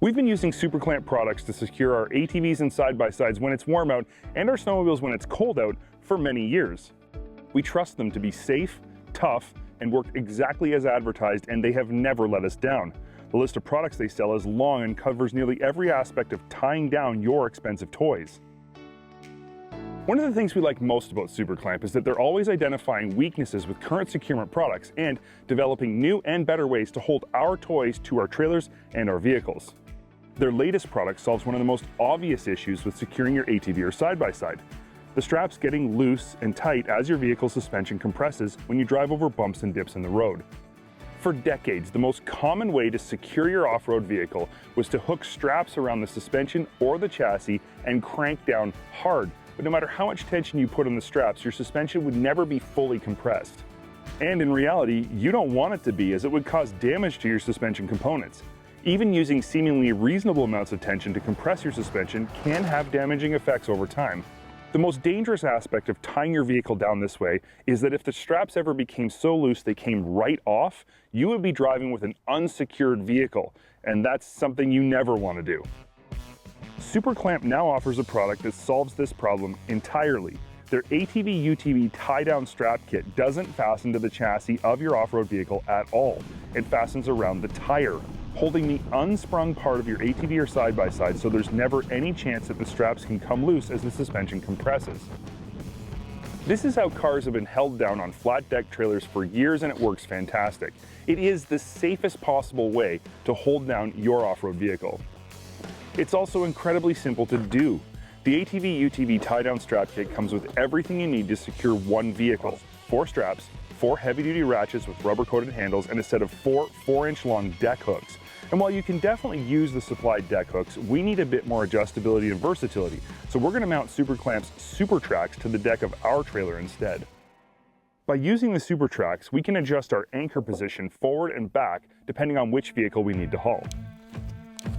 We've been using Superclamp products to secure our ATVs and side-by-sides when it's warm out and our snowmobiles when it's cold out for many years. We trust them to be safe, tough, and work exactly as advertised, and they have never let us down. The list of products they sell is long and covers nearly every aspect of tying down your expensive toys. One of the things we like most about Superclamp is that they're always identifying weaknesses with current securement products and developing new and better ways to hold our toys to our trailers and our vehicles. Their latest product solves one of the most obvious issues with securing your ATV or side-by-side. The straps getting loose and tight as your vehicle's suspension compresses when you drive over bumps and dips in the road. For decades, the most common way to secure your off-road vehicle was to hook straps around the suspension or the chassis and crank down hard. But no matter how much tension you put on the straps, your suspension would never be fully compressed. And in reality, you don't want it to be, as it would cause damage to your suspension components. Even using seemingly reasonable amounts of tension to compress your suspension can have damaging effects over time. The most dangerous aspect of tying your vehicle down this way is that if the straps ever became so loose they came right off, you would be driving with an unsecured vehicle, and that's something you never want to do. Superclamp now offers a product that solves this problem entirely. Their ATV UTV Tie-Down Strap kit doesn't fasten to the chassis of your off-road vehicle at all. It fastens around the tire, holding the unsprung part of your ATV or side-by-side, so there's never any chance that the straps can come loose as the suspension compresses. This is how cars have been held down on flat deck trailers for years, and it works fantastic. It is the safest possible way to hold down your off-road vehicle. It's also incredibly simple to do. The ATV UTV Tie-Down Strap kit comes with everything you need to secure one vehicle: 4 straps, 4 heavy-duty ratchets with rubber-coated handles, and a set of 4 4-inch long deck hooks. And while you can definitely use the supplied deck hooks, we need a bit more adjustability and versatility, so we're going to mount Superclamp's Supertracs to the deck of our trailer instead. By using the Supertracs, we can adjust our anchor position forward and back depending on which vehicle we need to haul.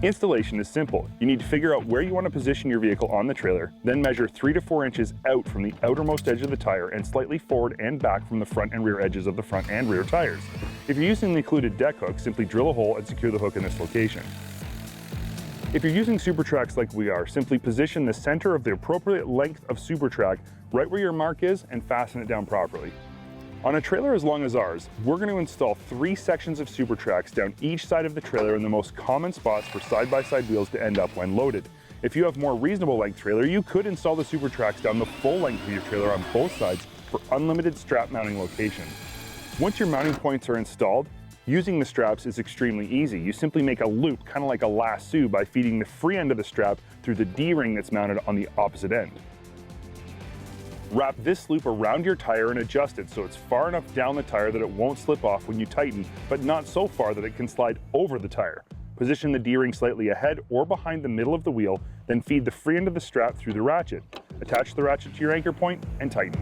Installation is simple. You need to figure out where you want to position your vehicle on the trailer, then measure 3 to 4 inches out from the outermost edge of the tire and slightly forward and back from the front and rear edges of the front and rear tires. If you're using the included deck hook, simply drill a hole and secure the hook in this location. If you're using Supertracs like we are, simply position the center of the appropriate length of Supertrac right where your mark is and fasten it down properly. On a trailer as long as ours, we're going to install 3 sections of Supertracs down each side of the trailer in the most common spots for side-by-side wheels to end up when loaded. If you have more reasonable length trailer, you could install the Supertracs down the full length of your trailer on both sides for unlimited strap mounting locations. Once your mounting points are installed, using the straps is extremely easy. You simply make a loop, kind of like a lasso, by feeding the free end of the strap through the D-ring that's mounted on the opposite end. Wrap this loop around your tire and adjust it so it's far enough down the tire that it won't slip off when you tighten, but not so far that it can slide over the tire. Position the D-ring slightly ahead or behind the middle of the wheel, then feed the free end of the strap through the ratchet. Attach the ratchet to your anchor point and tighten.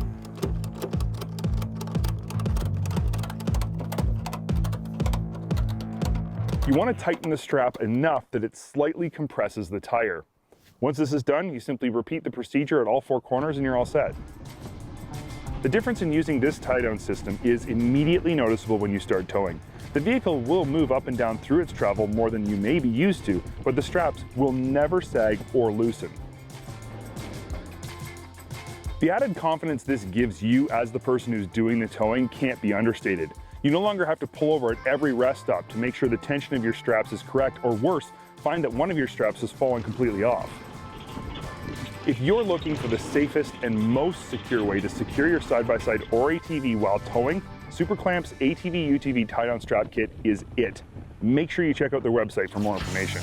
You want to tighten the strap enough that it slightly compresses the tire. Once this is done, you simply repeat the procedure at all 4 corners and you're all set. The difference in using this tie-down system is immediately noticeable when you start towing. The vehicle will move up and down through its travel more than you may be used to, but the straps will never sag or loosen. The added confidence this gives you as the person who's doing the towing can't be understated. You no longer have to pull over at every rest stop to make sure the tension of your straps is correct, or worse, find that one of your straps has fallen completely off. If you're looking for the safest and most secure way to secure your side-by-side or ATV while towing, Superclamp's ATV UTV Tie-Down Strap Kit is it. Make sure you check out their website for more information.